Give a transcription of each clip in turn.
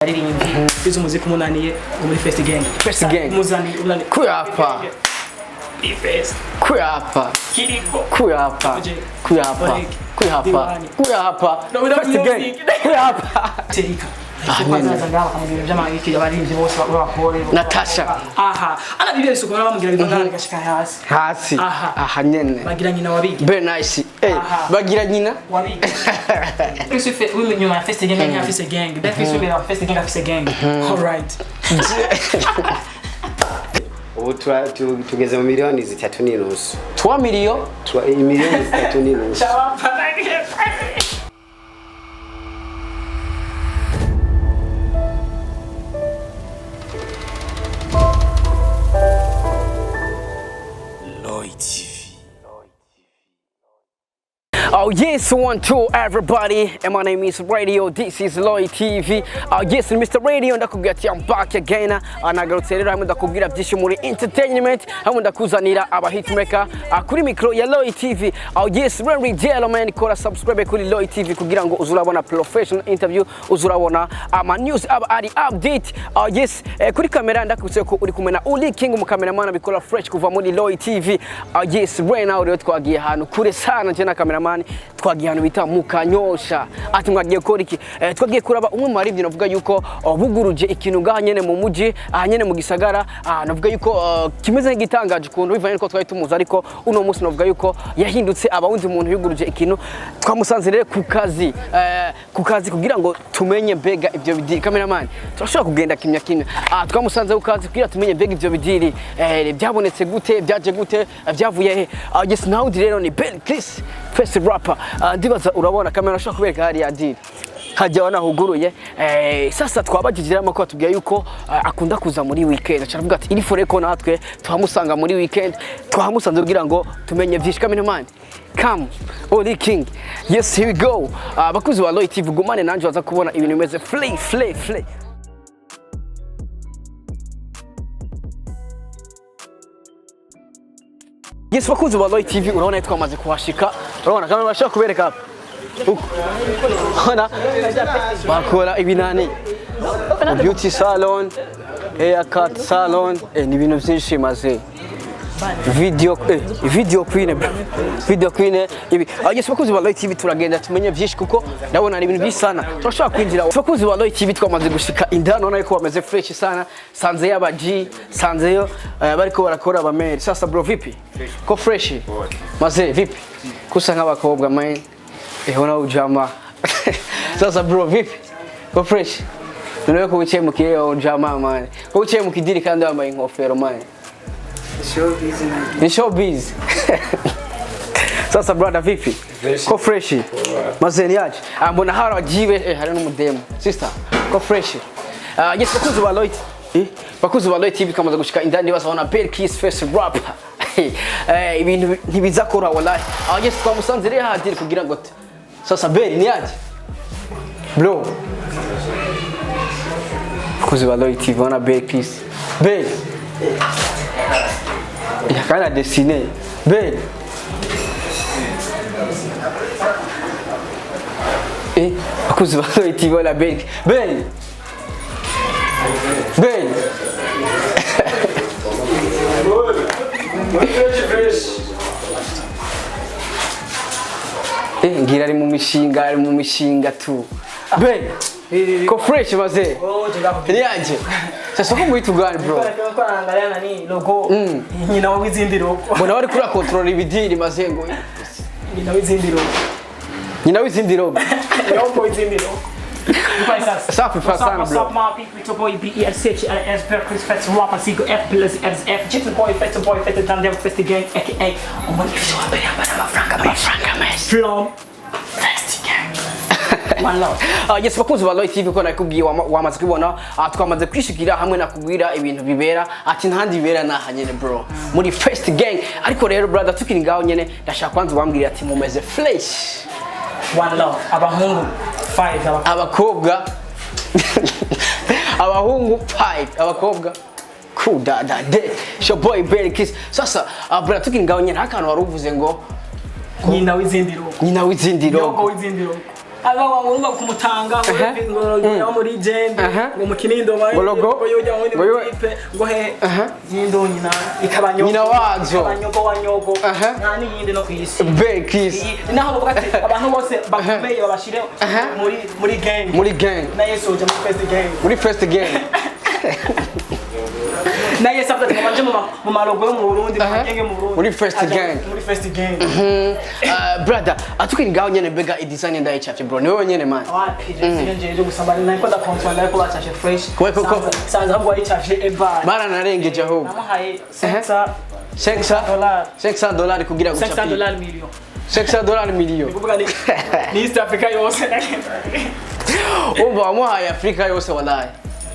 Abaririmvyi Fizzo muziki munaniye muri Fest Gang. Fest Gang. Muzani unani. Kuyapa. Ifest. Kuyapa. Kiriko. Kuyapa. Kuyapa. Kuyapa. Kuyapa. Fest Gang. Kuyapa. Terika. Natacha. Aha. Ana bibye sukora bamugira bivanga gashika hasi. Hasi. Aha nyene. Bagira nyina wabigi. Very nice. Bagira nyina wabigi. Qu'est-ce que fait oui mais nyuma Fest Gang ya Fest Gang. Belchris oui mais Fest Gang ya Fest Gang. All right. Ubu tugeze mu miliyoni 3.5. 3 millions? 3 miliyoni 3.5. Oh yes, 1-2 everybody, and my name is Radio, this is Loy TV. Oh yes, Mr. Radio, ndakubwira ati I'm back again. Anagarutse rero hamwe ndakubwira byinshi muri entertainment, hamwe ndakuzanira aba hitmaker kuri micro ya Loy TV. Oh yes, very gentlemen, kora subscribe kuri Loy TV kugira ngo uzurabona professional interview, uzurabona ama news aba ari update. Oh yes, kuri kamera ndakubise ko uri kumena Uli King mu cameraman abikora fresh kuva muri Loy TV. Oh yes, right now rero twagiye hano kure sana je na cameraman twagiye hano bita mukanyosha ati mwagiye gukora iki twagiye kuraba umwe mu aribyo navuga yuko buguruje ikintu ngahanyene mu muji ahanyene mu gisagara navuga yuko kimeze nk'igitangaje kuntu bivanye ko twari tumuza ariko uno munsi navuga yuko yahindutse abawundi umuntu yuguruje ikintu twamusanze rero ku kazi kugira ngo tumenye mbega ibyo bidiri cameraman turashobora kugenda kimya twamusanze ku kazi kugira tumenye mbega ibyo bidiri byabonetse gute byaje gute byavuye he yes now rero ni Belchris first rapper ndibaza urabona kamera ashaka kubereka hari adiri hajya wanahuguruye sasa twabagijira amakuru atubwiye yuko akunda kuza muri weekend cyaravuga ati iri fore ko natwe tuhamusanga muri weekend twahamusanze kugira ngo tumenye byinshi cameraman come Uli King yes here we go bakuzi wa Loy TV gumane nanje waza kubona ibintu bimeze flay yes bakuzi wa Loy TV urabona twamaze kuhashika urabona kamera bashaka kubereka hapa hana bakora ibinani beauty salon haircut salon ni ibintu byinshi maze video queen ibi yes bakuzi wa Loy TV turagenda tumenye byinshi kuko ndabona ari ibintu bisana turashaka kwinjira bakuzi wa Loy TV twamaze gushika indano nayo ko bameze fresh sana sanze y'abaji sanzeyo bariko barakora abameri sasa bro vipi ko fresh maze vipi kusa nk'abakobwa man hona ujama sasa bro vipi ko fresh none ko uciye mu kiyo ujama man ko uciye mu kidiri kandi wambaye inkofero man showbiz sasa brother vipi ko fresh maze ni yaje mbona haragiwe hari n'umudemo sister ko fresh yes bakuzi wa Loy TV kamaze gushika indani basabona Belchris first rapper ibintu ntibiza kora wallahi yes twamusanze rero hadiri kugira ngo sasa Bel ni yaje bro bakuzi wa Loy TV wana Belchris Bel yakana dessiné Bel bakuzi wa Loy TV wana Bel ngira ari mu mishinga tu ko fresh maze yaje sasa ko muri tugani bro ko angalia nani logo nyina w'izindi logo bona bari kuri control ibidiri maze ngo nyina w'izindi logo logo w'izindi logo Safi fasana bro. What's up my people, it's your boy BESH Belchris Fest rapper Sigo F plus FF Chicken boy Fest Tandem Fest Gang aka Omani Franka Mess from Fest Gang. One love. Yes bakuzi wa Loy TV ko nakubwiye wamaze kubona twamaze kwishikira hamwe nakubwira ibintu bibera ati ntandi bibera nahanyene bro muri Fest Gang ariko rero brother tukiri ngaho nyene ndashaka kwanza wambwira ati mumeze fresh. One love. Abahungu 5 abakobwa abahungu 5 abakobwa kudada de show boy Belchris sasa brother tukiri ngaho nyene hakantu waruvuze ngo nyina w'izindi logo logo aba wangurumba kumutanga ngo muri jembe ngo mukinindo bayo ngo yoja ngo ipe ngo he yindo nyina ikabanyo nyina wazo abanyoko wanyogo nani yinde no kwisi Belchris naho bavuga ati abantu bose bakomeye babashire muri gang na Yesu oja muri first gang na Yesu abati kamanje mu malogo yo mu Burundi bagenge mu Burundi muri first gang brother atukiri ngaho nyene bega design ndayicache bro niwe nyene man nje gusambana nako da control nako bacache fresh sanza ahubwo ayicache eba bara narengeje ahubwo namuhaye $600 kugira gucapi $600 million ni East Africa yose umva amuhaye Afrika yose wallahi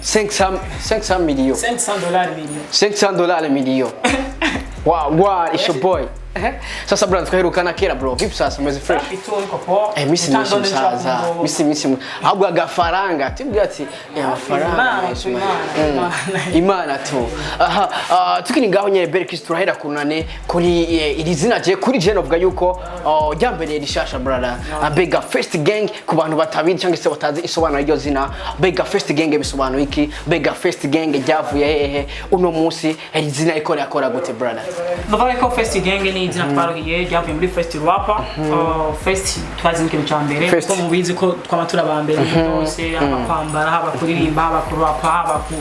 $500 million $600 million wow it's your boy sasa brother twaherukana kera bro vipi sasa mwezi fresh misi msaza misi ahubwo agafaranga tubwira ati amafaranga imana tu tukini ngaho nyene Belchris turahera kunane kuri iri zina je kuri je novuga yuko ryambere rishasha brother Bega First Gang ku bantu batabizi cyangwa se batazi isobanura iryo zina Bega First Gang bisobanura iki Bega First Gang ryavuye hehe uno munsi iri zina ikora gute brother Bavuga ko First Gang ni izina twaruhiye ryavuye muri First Rapper First twazi ikintu cyambere kuko mubizi ko twamatura abambere bose abakwambara haba kuririmba haba kurapa haba ku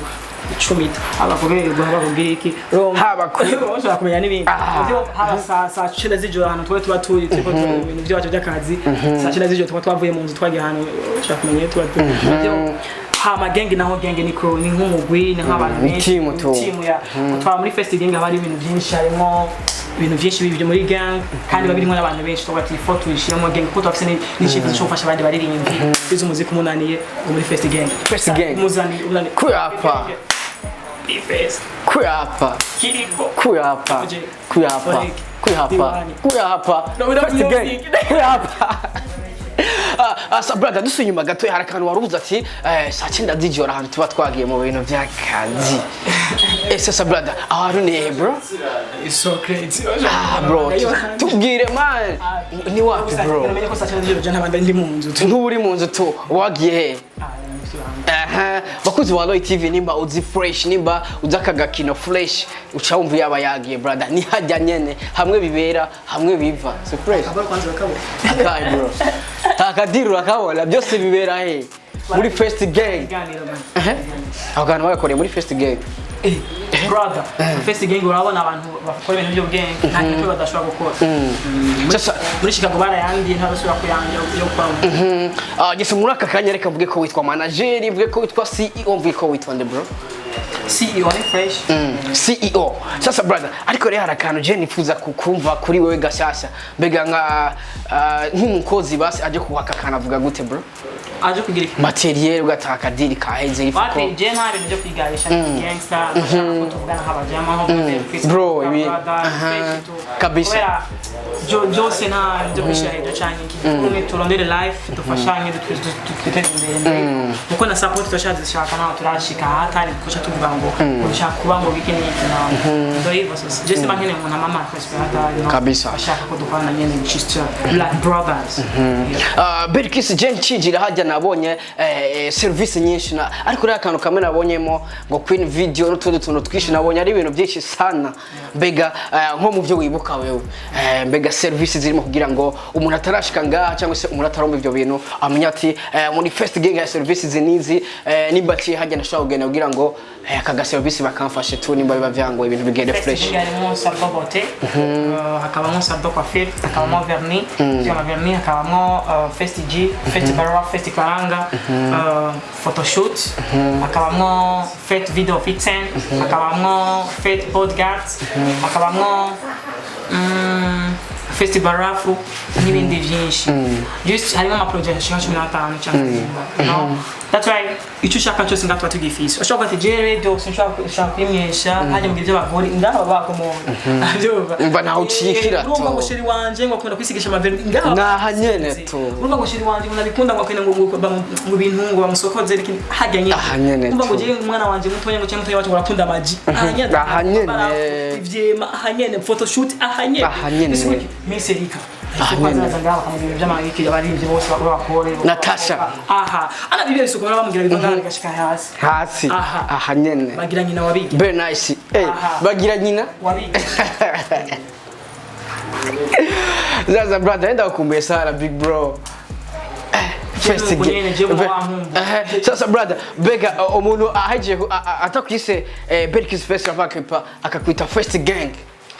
icumita abavugerwa abavugiriki haba bashaka kumenya n'ibindi byo haba saa 9 z'ijoro hano twe tuba turi tuko ibintu byacu by'akazi saa 9 z'ijoro tuba twavuye mu nzu twagiye hano bashaka kumenya tuba byo hama genge naho genge ni nk'umugwi ni nk'abantu benshi team ya twa muri First Gang haba ari ibintu byinshi harimo ibintu byinshi bibyo muri gang kandi babirimo n'abantu benshi twati photo ishimo gang ko twafise n'icyifuzo cyo gufasha abandi baririmbyi bizo muziki umunaniye muri First Gang muzani kuyapa kuyapa First Gang kuyapa asa brother dusunyuma gato hari akantu warubuza ati saa 9 z'ijoro ahantu tuba twagiye mu bintu by'akazi sasa brother aharune bro it's so crazy bro tubwire man ni wapi bro namenye ko saa 9 z'ijoro jana bandi ndi mu nzu nturi mu nzu tu wagiye he bakuzi wa Loy TV nimba uzi fresh nimba uzakaga kino fresh uca wumva yaba yagiye brother ni hajya nyene hamwe bibera hamwe biva so fresh abaro kwanza bakabo kai bro takadiru akabona byose bibera he muri First Gang abagana bakoreye muri First Gang brother First Gang urabona abantu bakora ibintu byo gang nta kintu badashobora gukora sasa muri Chicago barayandi ntabasubira kuyanja yo kwa gise muri aka kanya reka mvuge ko witwa manager mvuge ko witwa CEO mvuge ko witwa nde bro CEO ni fresh CEO sasa brother ariko rero harakantu je nifuza kukumva kuri wewe gashasha mbega nka nk'umukozi basi aje kuhaka kanavuga gute bro aje kugira materiel ugataka diri kaheze ifuko bati je nta bintu byo kwigarisha gangster bashaka kutuvugana nk'abajama aho bro ibi kabisa Jose na byo kwishahira cyane iki turondere life dufashanye twiteze uko na support twashaka naho turashika hatari kuca tuvuga ngo ushaka kuba ngo bikini iki ndo hivyo sasa Jesse mangene mwana mama kwespera kabisa ashaka ko dukwana nyene Chester Black Brothers Belchris je ncinjira hajya nabonye service nyinshi ariko rero akantu kamwe nabonyemo ngo Queen Video n'utundi tuntu twishi nabonye ari ibintu byinshi sana mbega nko mu byo wibuka wewe mbega service zirimo kugira ngo umuntu atarashika ngaha cyangwa se umuntu ataromba ibyo bintu amenya ati muri First Gang ya service zinizi nimba ci hajya nashaka kugenda kugira ngo akaga service bakamfashe tu nimba biba vyango ibintu bigende fresh harimo salon beauté hakabamo salon coiffure hakabamo vernis vernis hakabamo First G First Barra First Karanga photoshoot hakabamo First video fixing hakabamo First podcast hakabamo First Barafu n'ibindi byinshi just harimo ama project 15 cyangwa no that's why icyo ushaka cyose ngatwa tugifise ushaka ati jere do sinshaka kwimyesha haje mu byo bagori ndaba bakomo abyuba mba naho ucikira to ngo shiri wanje ngo akunda kwisigisha amavero ngaha naha nyene to urumva ngo shiri wanje unabikunda ngo akenda ngo bintu ngo bamusokoze ariko hajya nyene urumva ngo je umwana wanje mutonya ngo cyangwa wacu urakunda amaji aha nyene ivyema aha nyene photoshoot aha nyene Miserika Bazaza ngaho bakamubwira iby'amahiki abaririmbyi bose bakore. Natacha. Aha. Ana bibere isuku bamubwira bivanga gashika hasi. Hasi. Aha nyene. Bagira nyina wabigi. Very nice. Bagira nyina wabigi. Zaza brother, enda kukumbuye sana big bro. First game. Sasa brother, bega umuntu ahaje atakwise Belchris first akakwita first gang.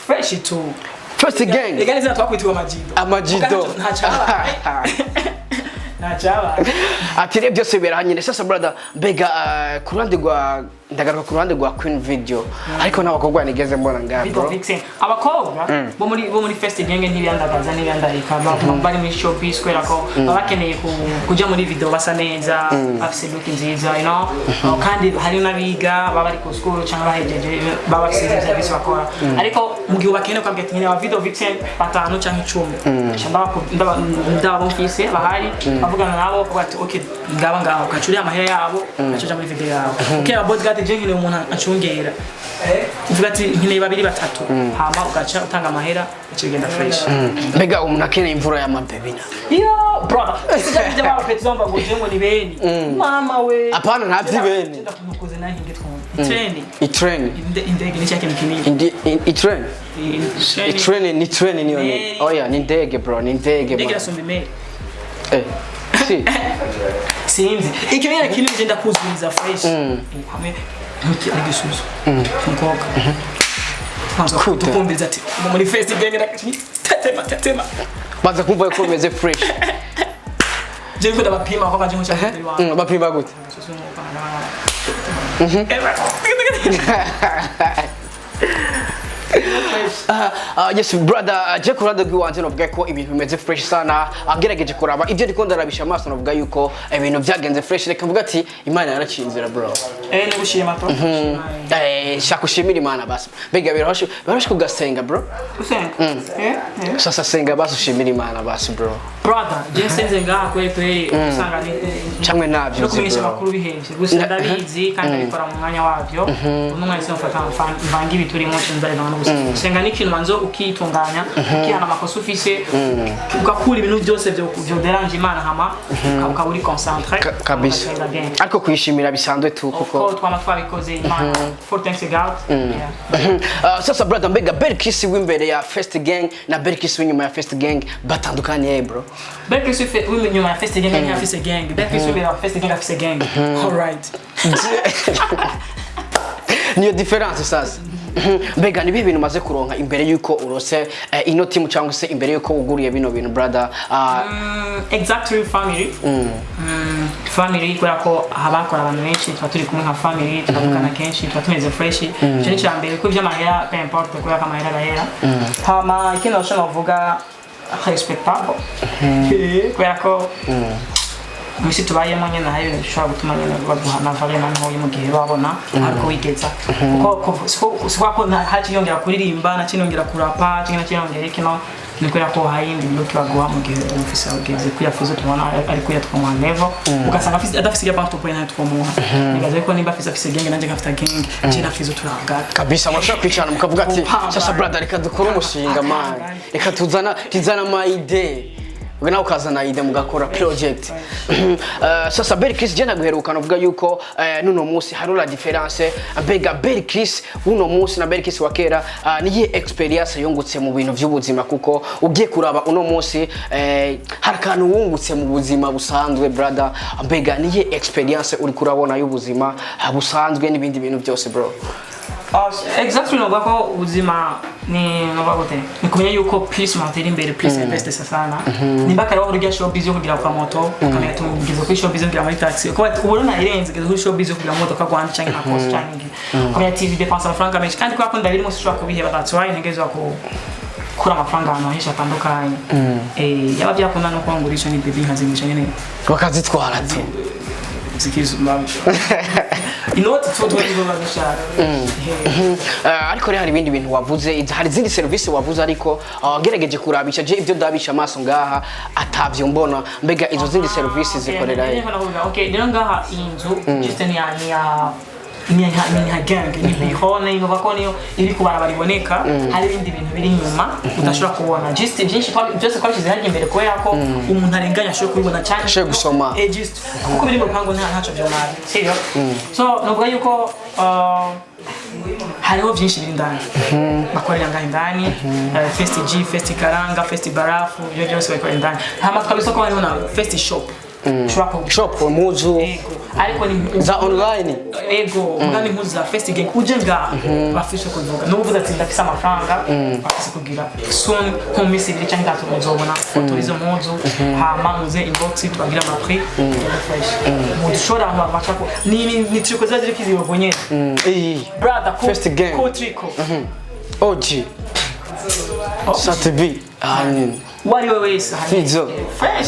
Fresh too. First gang. Egani zina twakwitiwa Amajido. Nachaba. Atire byose birahanyine. Sasa brother, bega kurande gwa ndagaruka kurande gwa Queen video. Ariko n'abakobwa nigeze mbona ngaho bro. Abakobwa bo muri first gang ntibiyandagaza n'ibyandarika bari muri showbiz kwera ko babakeneye kuja muri video basa neza, afise look nziza, you know. Kandi hari nabiga baba ari ku school cyangwa bahejeje baba afise service bakora. Ariko mu gihe bakeneye kwambia ati nyine video vixen 5 cyangwa 10. Cyangwa ndaba mfise bahari bavugana nabo ko ati okay ngaba ngaho kacuri amahera yabo acaja muri video yabo. Okay bodyguard je nkine umuntu acungera. Uvuga ati nkine babiri batatu hama ugaca utanga amahera ikigenda fresh. Mbega umuntu akeneye imvura ya mabebina. Yo brother, sija kujya baba peti zomba ngo je ngo ni beni. Mama we. Apana ntavyi beni. Ndakunukoze nahi ngetwa. Itreni. Indege ni cyake mikini. Itreni. Itreni niyo ni. Oh yeah, ni ndege bro, ni ndege. Ndege asumbe me. Si. Sinzi. Ikirere kinini genda kuzuriza fresh. Hamwe ntuki agisuzo. Nkoka. Kwanza kutumbiza ati muri first gang tatema. Baza kumva ko bimeze fresh. Je ko ndabapima ko baje nkucha kuri wangu. Bapima gute? Yes brother, je kurada gwiwanje novuga ko ibintu bimeze fresh sana. Agerageje kuraba ibyo ndiko ndarabisha amaso novuga yuko ibintu byagenze fresh. Reka mvuga ati Imana yaracinzira bro. Ni gushima to. Shakushimira Imana basi. Bega birahoshe kugasenga bro. Usenga. Sasa senga basi ushimira Imana basi bro. Brother, je senze ngaha kweli usanga ni cyangwe nabyo kumenyesha makuru bihemje. Gusa ndabizi kandi bikora mu mwanya wabyo. Umwe wese ufata mvangi bituri mu nzara no gusa. Senga ni ikintu manzo ukitunganya, ukihana amakosa ufise, ugakura ibintu byose byo deranje Imana hama ukaburi concentré kabisa. Ariko kwishimira bisanzwe tu kuko twama twabikoze Imana for thanks God. Sasa brother, mbega Belchris w'imbere ya first gang na Belchris w'inyuma ya first gang batandukanye bro. Belchris w'inyuma ya first gang na first gang. Belchris w'imbere ya first gang na first gang. All right. Niyo difference sasa. Mbega nibihe bintu maze kuronka imbere yuko urose ino team cyangwa se imbere yuko uguriye bino bintu brother? Exactly family. Family kubera ko habakora abantu benshi tuba turi kumwe nka family tukavugana kenshi tuba tumeze fresh. Cyane cyane ko by'amahera peu importe kubera ko amahera arahera. Hama ikintu nashaka kuvuga respectable. Kubera ko Misi tubayemo nyene nayo bishobora gutuma nyene baduhana varema nko mu gihe babona ariko wigeza kuko ko haci yongera kuririmba na kinongera kurapa cyangwa kinongera ikino nikora ko hayindi bintu baguha mu gihe umufisa ugeze kuya Fizzo tubona ariko yatwoma level ugasanga adafise ya bantu point twumuha nigaze ko nimba afise genge nanje ngafita genge je na Fizzo turavuga kabisa mwashaka kwicana mukavuga ati sasa brother reka dukora umushinga man reka tuzana my idea Ugana ukazana ide mugakora project. Sasa Belchris je naguheruka novuga yuko nuno munsi harura difference mbega Belchris uno munsi na Belchris wakera niye experience yongutse mu bintu by'ubuzima kuko ugiye kuraba uno munsi harakantu wungutse mu buzima busanzwe brother mbega niye experience uri kurabona y'ubuzima busanzwe n'ibindi bintu byose bro. Exactly no bako ubuzima ni nobagote nikumenya yuko plus materi imbere plus invest sana nimbaka rero urya showbiz yo kugira kwa moto kamera tugize ku showbiz ngira muri taxi ko ubona irenze ku showbiz yo kugira moto ka gwanda cyangwa na post cyangwa kwa TV dépense amafaranga menshi kandi kwa konda biri mu shobora kubiheba that's why ntegezo ko kura amafaranga ahantu henshi atandukanye yaba byakunda no kwangurisha ni baby nkazimisha nyene bakazitwara tu zikizu mama inoti todo nibo bagashara ariko rero hari ibindi bintu wavuze hari zindi service wavuze ariko gerageje kurabisha je ibyo ndabisha amaso ngaha atavyo mbona mbega izo zindi service zikorera okay rero ngaha inzu just ni ya ni nka gang ni bihone no bakoniyo iri kubarabara iboneka hari ibindi bintu biri nyuma udashobora kubona just byinshi byose kwashize hari imbere kubera ko umuntu arenganya ashobora kubibona cyane ashobora gusoma just kuko biri mu rupango ntaco byo nabi sio so nubwo yuko hariho byinshi biri ndani bakorera ngaho indani festi G festi karanga festi barafu byo byose bakorera indani hama twabisa ko hariho na festi shop shop muzu ariko ni za online ego ngani muzu za festi gang ujenga bafishe kuvuga no uvuga ati ndafisa amafaranga bafise kugira soon nko misi ibiri cyangwa itatu muzobona fotorizo muzu hama muze inbox tubagira amaprix fresh mushora hama bachako ni triko za ziri kizibonye brother festi gang ko triko OG Satibi wari wese Fizzo fresh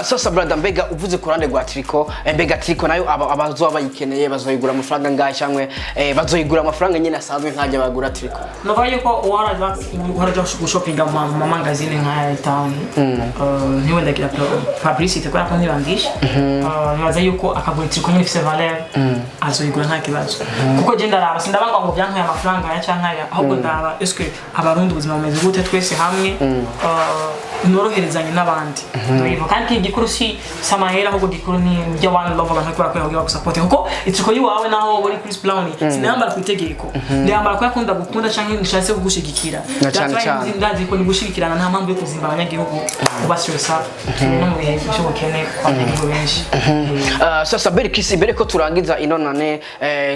sasa brother mbega uvuze kurande gwa triko mbega triko nayo abazo bayikeneye bazoyigura amafaranga ngahe cyangwe bazoyigura amafaranga nyine asanzwe nkajya bagura triko no bayo ko waraja shoppinga mu magazine nka town niwe ndagira publicity kwa ko nibandisha nibaza yuko akagura triko nyine ifise valeur azoyigura nta kibazo kuko je ndaraba sindabanga ngo byanka ya mafaranga ya cyankaya ahubwo ndaba eske abarundi ubuzima bumeze gute twese hamwe noroherezanye n'abandi ndoyivo kandi igikuru si samahera ahubwo gikuru ni bya one love abantu bakora gusupport kuko itriko yiwawe naho uri Chris Brown sinambara kwitegeko ndambara ko yakunda gukunda canke nishatse kugushigikira cyane ndazi ko nigushigikirana nta mpamvu yo kuzimba abanyagihugu ubashyusa no mu bihe by'ubukene kw'abanyagihugu benshi sasa Belchris mbere ko turangiza inonane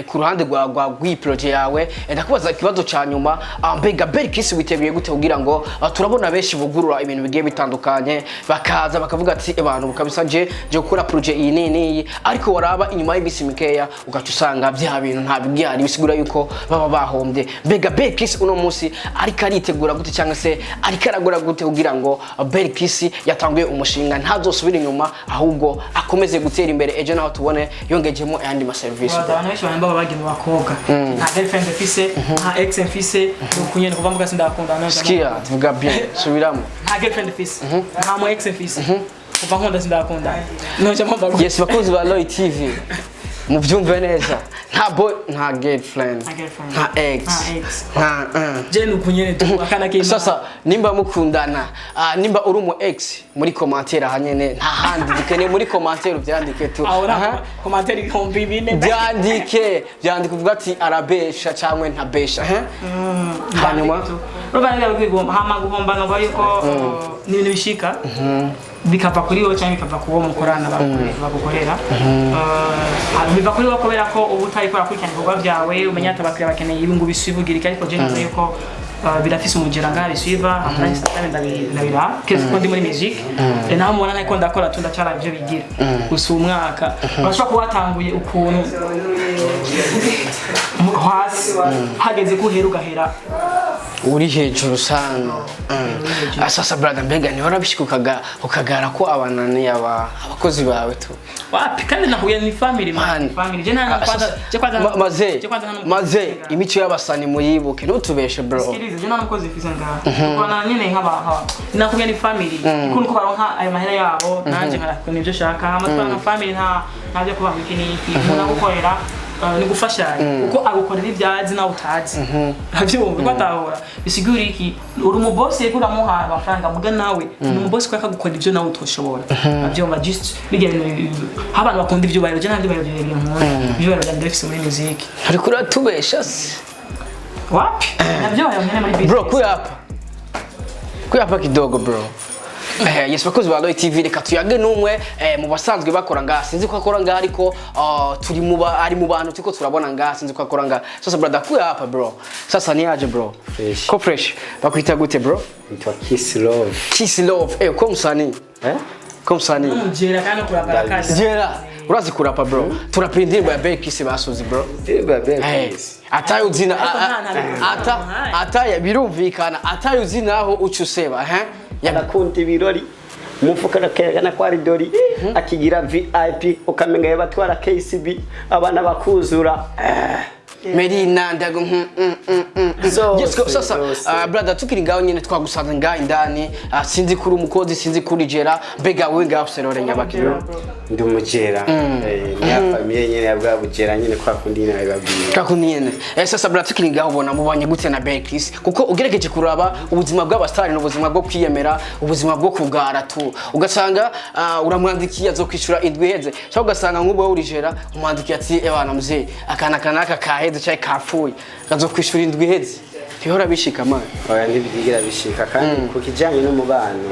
ku ruhande rwa project yawe ndakubaza ikibazo ca nyuma mbega Belchris witeguye gute kugira ngo turabona benshi bugurura ibintu bigiye bitandukanye bakaza bakavuga ati abantu bukabisa je gukora project iyi nini ariko waraba inyuma y'ibisi mikeya ugaca usanga bya bintu nta bigihari bisigura yuko baba bahombye mbega Belchris uno munsi ariko aritegura gute cyangwa se ariko aragura gute kugira ngo Belchris yatanguye umushinga ntazosubira inyuma ahubwo akomeze gutera imbere ejo naho tubone yongejemo ayandi ma service abantu benshi baba bagiye mu bakobwa nta girlfriend fise nta ex fise kunyene kuva mvuga sindakunda skia tuvuga bien subiramo nta girlfriend fise nta mu ex fise kuva nkunda sindakunda no cyangwa mbago yes bakozi ba Loy TV mubyumve neza nta boy nta girlfriend nta ex nta je nukunyene tukakana ke sasa nimba mukundana nimba uri mu ex muri commentaire hanyene nta handi dikene muri commentaire byandike tu commentaire ihombi bine byandike uvuga ati arabesha cyangwe ntabesha hanyuma rubanga kwigomba hama guhomba no bayiko ni ibintu bishika bikava kuri wo cyangwa bikava kuwo mukorana bagukorera biva kuri wo kubera ko ubu utari kora kwikana ibikorwa byawe umenya atabakira bakeneye ibingu bisubugirika ariko je nazo yuko birafise umugera ngaha bisuiva amara system ndabira kese ko ndi muri musique naho mubona nako ndakora tunda cyara byo bigira gusa umwaka bashobora kubatanguye ukuntu hasi hageze kuhera ugahera uri hejuru sana sasa brother mbega ni warabishikukaga ukagara ko abanani abakozi bawe tu wapi kandi nahuye ni family je nta maze imico y'abasani muyibuke ntutubeshe bro je nta mukozi ifise ngaha kuko na nyine nk'aba nakuye ni family kuko nuko baronka ayo mahera yabo nanje nkara nibyo shaka amatwa na family nta byo kuba iki umuntu agukorera ni gufashanya kuko agukorera ibyazi nawe utazi abyumva ko atahora bisigura iki uri mu boss yego uramuha amafaranga muga nawe ni mu boss ko akagukorera ibyo nawe utoshobora abyumva just bigene abantu bakunda ibyo bayiro je ntabyo bayiro ibyo bayiro ndefise muri music ariko uratubesha wapi nabyo bayiro muri business bro kuyapa kidogo bro yes bakozi ba Loy TV reka tuyage numwe mu basanzwe bakora ngaha sinzi ko akora ngaha ariko turi ari mu bantu tiko turabona ngaha sinzi ko akora ngaha sasa brother kuya hapa bro sasa ni aje bro ko fresh bakwita gute bro itwa Kiss Love ko musani ko musani mujera kana kurapa kazi jera urazi kurapa bro turapindimba ya Belchris basuzi bro atayo uzina ataya birumvikana atayo uzina aho ucuseba yagakunta ibirori umufuka rakegana kwa ridori akigira VIP ukamenga yabatwara KCB abana bakuzura Merina ndago yes go sasa brother tukiri ngaho nyene twagusanze ngaho indani sinzi kuri umukozi sinzi kuri jera mbega we ngaho serore nyabakiro ndi umugera ni afamiye nyene yabwa bugera nyene kwa kundi nyene babwiye kakundi nyene sasa brother tukiri ngaho ubona mubanye gute na Belchris kuko ugerageje kuraba ubuzima bw'abastari n'ubuzima bwo kwiyemera ubuzima bwo kugara tu ugasanga uramwandikiye azokwishura indwiheze cyangwa ugasanga nk'ubwo uri jera umwandikiye ati ebana muzee akana kanaka kaheze cyangwa kapfuye azokwishura indwiheze bihora bishika man oya ntibigira bishika kandi kukijanye n'umubano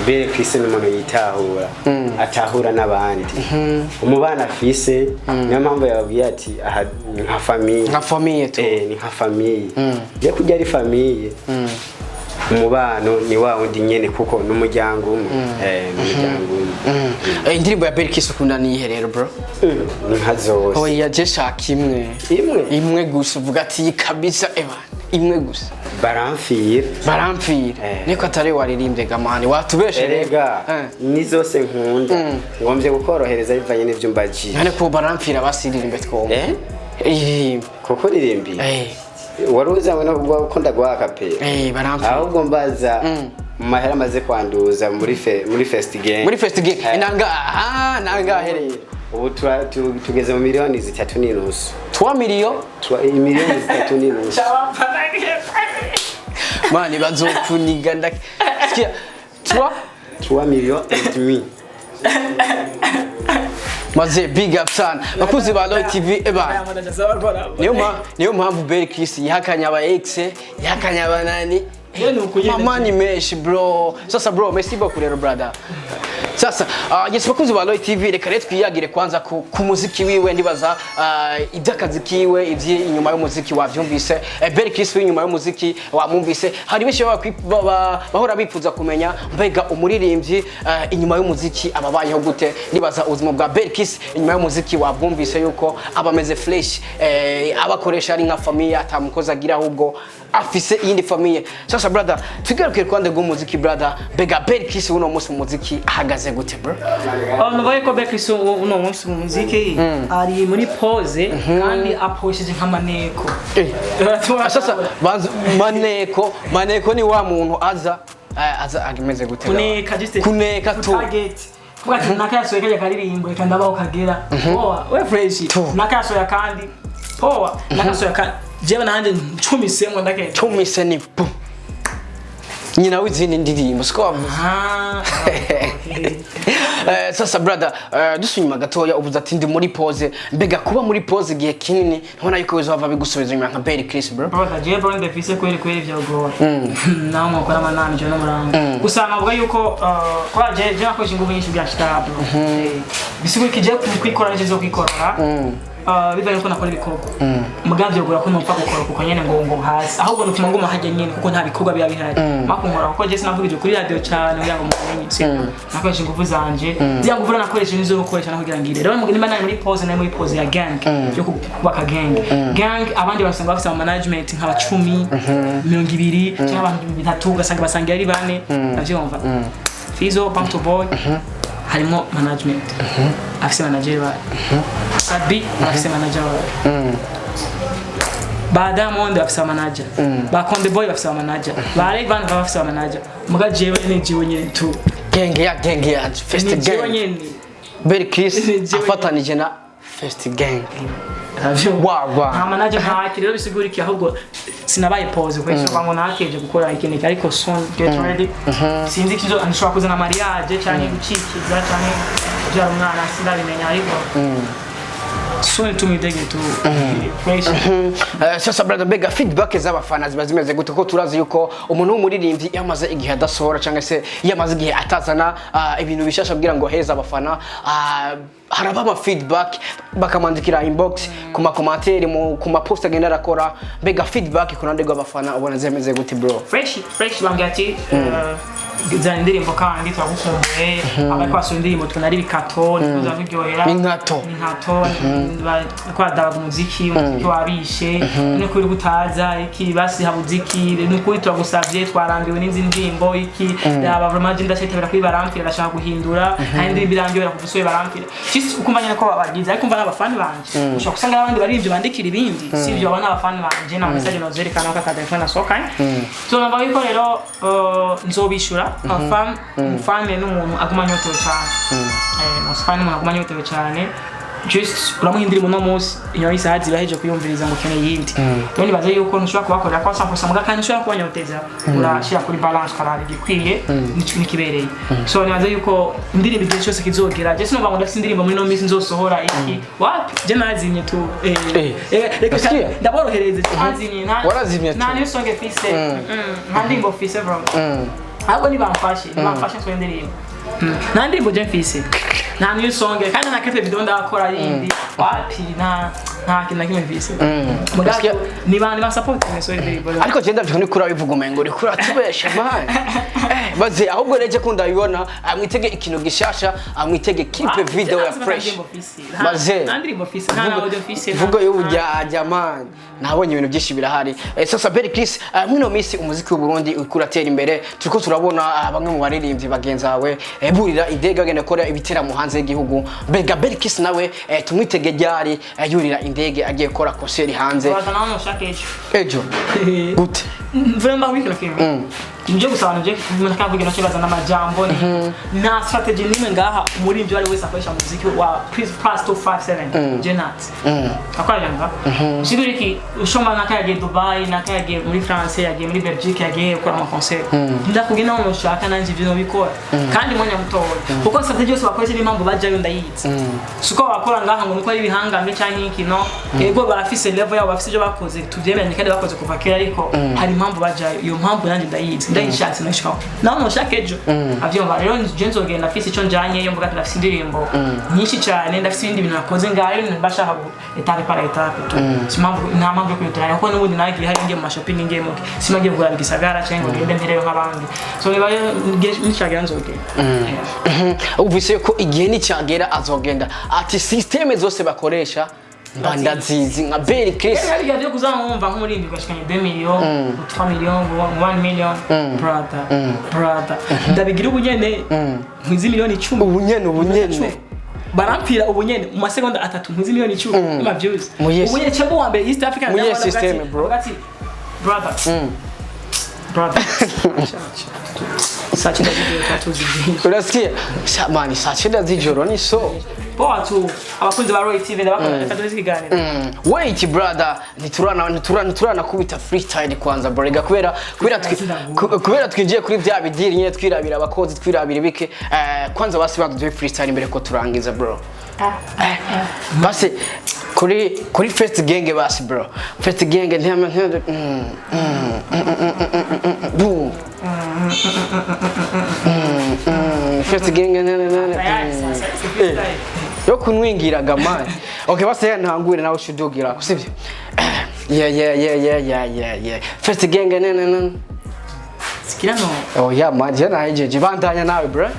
Belchris n'umuntu yitahura atahura n'abandi umubano afise niyo mpamvu yabwiye ati aha nka famille tu ni nka famille yo kujya ari famille umubano ni wa wundi nyene kuko n'umuryango umwe n'umuryango umwe indirimbo ya Belchris ukunda nihe rero bro ni nkazose oya je shaka imwe gusa uvuga ati kabisa imwe gusa baramfira niko atari waririmbye gamani watubesherega ni zose nkunda ngombye gukorohereza bivanye n'ivyo mbagiye none ko baramfira basiririmbe twombe kuko ririmbi waruza ngo ukunda guhaka pe baramfira ahubwo mbaza mahera maze kwanduza muri first game nanga hereye ubu tugeze mu miliyoni 3.5 3 miliyoni 3.5 mani bazokuniga ndakia 3 miliyoni maze big up sana bakuzi ba Loy TV niyo mpamvu Belchris yahakanya aba ex yahakanya abanani mama ni meshi bro sasa bro merci beaucoup rero brother sasa yes bakuzi ba Loy TV reka rero twiyagire kwanza ku muziki wiwe ndibaza ibyakazi kiwe ivyi inyuma y'umuziki wavyumvise Belchris inyuma y'umuziki wamumvise hari benshi bahora bifuza kumenya mbega umuririmbyi inyuma y'umuziki ababayeho gute ndibaza ubuzima bwa Belchris inyuma y'umuziki wabwumvise yuko abameze fresh abakoresha ari nka famille atamukoza agira ahubwo afise iyindi famille sasa brother tugaruke kwande g'umuziki brother mbega Belchris uno munsi mu muziki ahagaze gute bro nubaye ko Belchris uno munsi mu muziki ari muri pause kandi aposheje nk'amaneko sasa maneko ni wa muntu aza agimeze gute kuneka tu Bwati nakayasoye kaje karirimbo kandi abaho kagera poa we fresh nakayasoye kandi poa nakayasoye kandi jewe nanje cumisemwe ndake cumise ni bu nyina wizini ndirimbo siko sasa brother dusunyuma gatoya ubuza ati ndi muri pause mbega kuba muri pause gihe kinini ntona yuko bizova bigusubiza nyuma nka Belchris bro brother je bro ndefise kweli vyogora naho mukora manani je no muranga usanga avuga yuko kwa je nakoresha ingufu nyinshi bya shitaba bisigo kije kwikora nje zo kwikora bibaye ko nakora ibikorwa umugambi yo ko numfa gukora kuko nyene ngo hasi ahubwo nutuma ngoma hajye nyene kuko nta bikorwa biya bihari makunkora kuko je sinavugije kuri radio cyane kugira ngo mumenye nakoresha ingufu zanje bya ngufu nakoresha nizo gukoresha no kugira ngire rero nimba nari muri pause na muri pause ya gang yo kubaka gang abandi basanga bafite management nk'aba 10 20 cyangwa abantu 3 ugasanga basangira ari bane navyumva Fizzo Bantu Boy harimo management afise manager ba Sabi afise manager ba Diamond afise manager ba Konde Boy afise manager ba Rayvan afise manager muga jewe ni jewe nyene tu gang ya first gang Belchris afatanije na first gang wow nta manager nta rero bisigura iki ahubwo sinabaye pause kwese ngo nakeje gukora ikintu ariko soon get ready sinzi kizo anshobora kuzana mariage cyane gucikiza cyane kugira umwana sindabimenya ariko soon tumidege tu fresh sasa brother bega feedback z'abafana ziba zimeze gute ko turazi yuko umuntu w'umuririmbyi yamaze igihe adasohora cyangwa se yamaze igihe atazana ibintu bishasha kugira ngo heza abafana haraba ama feedback bakamandikira inbox kuma commentaire kuma post agenda rakora bega feedback kunande rw'abafana ubona zemeze gute bro fresh bangati za indirimbo kandi turagukumbuye abari kwasura indirimbo tunari bikato nikuza kuryohera inkato kwadabaga umuziki wabishe nuko uri gutaza iki basi habuziki nuko turagusavye twarambiwe n'inzi ndirimbo iki aba vraiment ndacyetabira kuri barampira ndashaka guhindura kandi birangiye kugusoye barampira just ukumva nyine ko babagize ariko umva n'abafani banje ushaka kusanga abandi bari ibyo bandikira ibindi sivyo abana abafani banje na message nozerekana ko telefone asokanye so namba ko rero nzobishura umufani n'umuntu aguma nyotewe cyane umufani n'umuntu aguma nyotewe cyane just uramuhindira uno munsi iyo isaha zibaheje kuyumviriza ngo kene yindi rero nibaze yuko ntushobora kubakorera kwa 100% muga kandi ushobora kubanyoteza urashira kuri balance karari gikwiye nikibereye so nibaze yuko indirimbo igihe cyose kizogera je sinumva ngo ndafite indirimbo muri no minsi nzosohora iki wapi je nazimye tu reka ndaborohereze nazimye nta niyo songe fise nta ndimbo fise bro ahubwo ni bamfashe so indirimbo nta ndimbo je mfise nta niyo songe kandi na clip video ndakora yindi wapi nta kintu na kimwe mfise mugato ni bandi support so indirimbo ariko je ndavyo ni kura bivuga umengo uri kura tubesha man baze ahubwo reje kunda bibona amwitege ikintu gishasha amwitege clip video ya fresh baze nta ndimbo fise nta audio fise vugo y'ubujya man nabonye ibintu byinshi birahari sasa Belchris mwino misi umuziki w'u Burundi ukuratera imbere turiko turabona bamwe mu baririmbyi bagenzawe burira idega gene kora ibitera mu hanze y'igihugu mbega Belchris nawe tumwitege ryari yurira indege agiye kora concert hanze bazana shake ejo gute vraiment wikira kimwe nje gusaba nje mutaka kugira cyo bazana amajambo na strategy nimwe ngaha muri byo ari wese akoresha muziki wa plus 257 Jenat akwayanga shiduriki ushoma nakaye Dubai nakaye muri France yagiye muri Belgique yagiye gukora ama concert ndakugina mu shaka nanje ibyo bikora kandi mwanya mutoya kuko strategy yose bakoresha impamvu bajayo ndayitse suko bakora ngaha ngo nuko ari bihangamye cyangwa ikino yego barafise level yabo bafise ibyo bakoze tuvyemeranye kandi bakoze kuva kera ariko hari impamvu bajayo iyo mpamvu nanje ndayitse ndayishatse nashaka naho mushaka ejo avyumva rero je nzogenda afise ico njanye yo mvuga ati ndafise indirimbo nyinshi cyane ndafise ibindi bintu nakoze ngayo mbashaka etape para etape simpamvu nta mpamvu yo kuyitara kuko n'ubundi nagiye hari ngiye mu shopping ngiye mu simagiye kugura igisagara cyangwa ngende ntireyo nk'abandi so niba nishagera nzogenda uvise ko igihe nicagera azogenda ati systeme zose bakoresha bandazizi nka Belchris yari yagiye kuzamumva nk'umurindi gashikanye 2 million 3 million 1 million brother ndabigira ubunyene nk'izi miliyoni 10 ubunyene barampira ubunyene mu masegonda 3 nk'izi miliyoni 10 ima views ubunyene cyangwa wa mbere East African mu system bro brother Sachi ndazijoro tatuzi. Urasikia? Shamani sachi ndazijoro ni so. Poa tu abakunzi ba Roy TV ndabakora tatuzi kiganiro. Wait brother, niturana kubita freestyle kwanza brega kubera twinjiye kuri vya bidiri nyine twirabira abakozi twirabira bike kwanza basi baduye freestyle imbere ko turangiza bro. Basi kuri first gang basi bro. First gang ntiyama boom. First gang yo kunwingiraga man. Okay basi ntangure nawe shudugira kusivyo. Yeah. First gang Sikira no. Oh yeah man, jana hajeje bandanya nawe bro.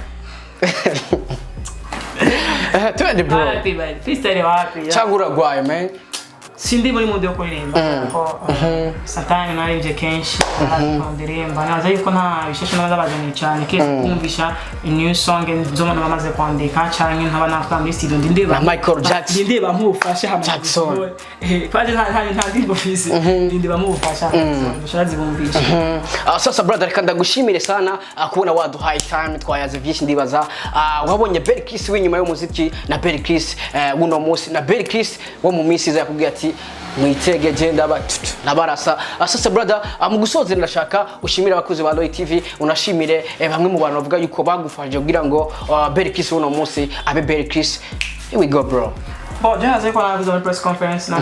Twende bro. Happy man. Freestyle wapi? Changura gwaye man. Sindi muri mundo yo kuririmba ko satani narivye kenshi ndirimba naza yuko nta bisheshe n'abazabazanye cyane ke kumvisha new song nzoma namaze kwandika cyane nkaba natwa muri studio ndindeba Michael Jackson ndindeba mufasha hamwe Jackson kwaje nta ndimbo fisi ndindeba mufasha ndasharazi bumvisha sasa brother kanda gushimire sana kubona waduhaye time twayaze byinshi ndibaza wabonye Belchris w'inyuma y'umuziki na Belchris uno munsi na Belchris wo mu minsi za kubwira ati mwitege genda nabarasa sasa brother mu gusoza ndashaka ushimira abakozi ba Roy TV unashimire bamwe mu bantu bavuga yuko bagufashije kugira ngo Belchris uno munsi abe Belchris. Here we go bro. Jaza kwa navuza muri press conference na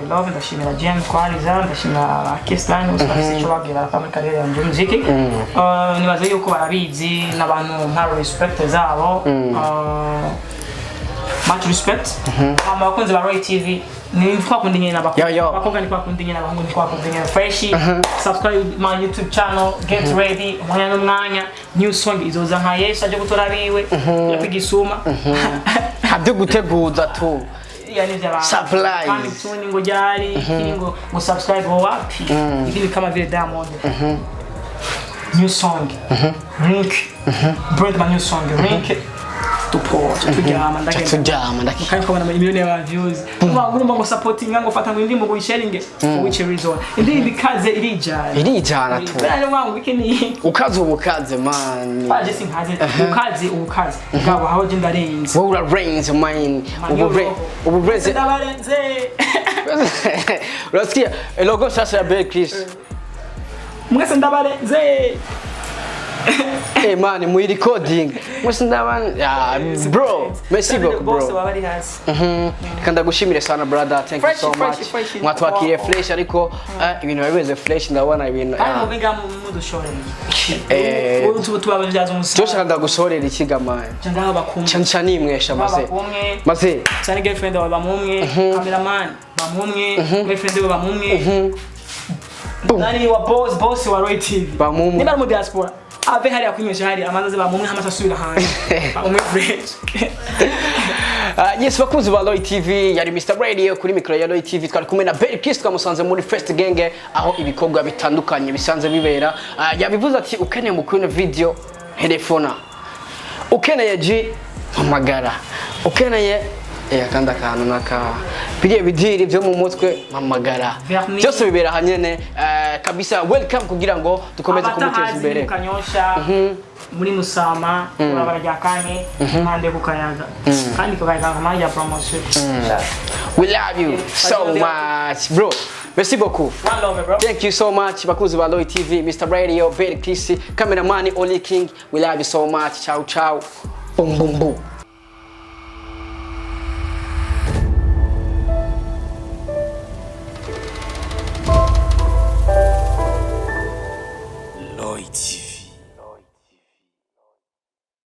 love ndashimira Jem Kwaliza ndashimira Kistan usafisi cyo bagira kama karere ya muziki nibaze yuko barabizi n'abantu nta respect zabo much respect. Abakunzi ba Roy TV ni twakundi nyine abakobwa ni twakundi nyine abahungu ni twakundi nyine fresh. Subscribe my YouTube channel, get ready umwanya n'umwanya, new song izoza nka Yesu aje gutorabiwe yapigisuma habyo guteguza tu surprise kandi tuni ngo jari ngo subscribe wapi hivi kama vile Diamond new song link brand my new song link tujama ndake kandi kubona miliyoni ya views ngurumba ngo supporting ngo fata ngo ndimo ngo sharing for which reason ndi kaze irijana tu bane wangu bikini ukaze man baje sinkaze ukaze ngabo hawo jinda range wo range man uburenze ndabarenze Rasikia logo sasa ya Belchris mwese ndabarenze hey man, we recording. Mwese ndaban bro, merci beaucoup bro. Kanda gushimire sana brother, thank you so much. Mwatwakiriye fresh ariko ibintu bibeze fresh ndabona ibintu. Kandi mubiga mu dushoreye. Ubu tubabyaza umusa. Cyose ndagushorera ikiga man. Cyangwa bakumwe. Cyane imwesha maze. Maze. Cyane girlfriend wa bamumwe, cameraman bamumwe, girlfriend wa bamumwe. Nani wa boss wa Roy TV. Bamumwe. Niba mu diaspora. Ave hari akunywesha hari amaze bamumwe hamasa subira hanze. Bamumwe fresh. Yes, bakunzi ba Roy TV yari Mr Radio kuri micro ya Roy TV twari kumwe na Belchris twamusanze muri First Gang aho ibikorwa bitandukanye bisanze bibera. Yabivuze ati ukeneye mu kwino video telefona. Ukeneye G mpamagara. Ukeneye akanda kantu naka biriye bidiri byo mu mutwe mpamagara. Byose bibera hanyene kabisa welcome kugira ngo dukomeze kumuteza imbere. Kanyosha muri Musama barajya kane mpande kukayaga kandi kukayaga nkama ya promotion. We love you so much bro. Merci beaucoup. One love bro. Thank you so much bakuzi ba Roy TV, Mr Radio, Belchris, cameraman Oli King. We love you so much. Ciao ciao. Boom boom boom.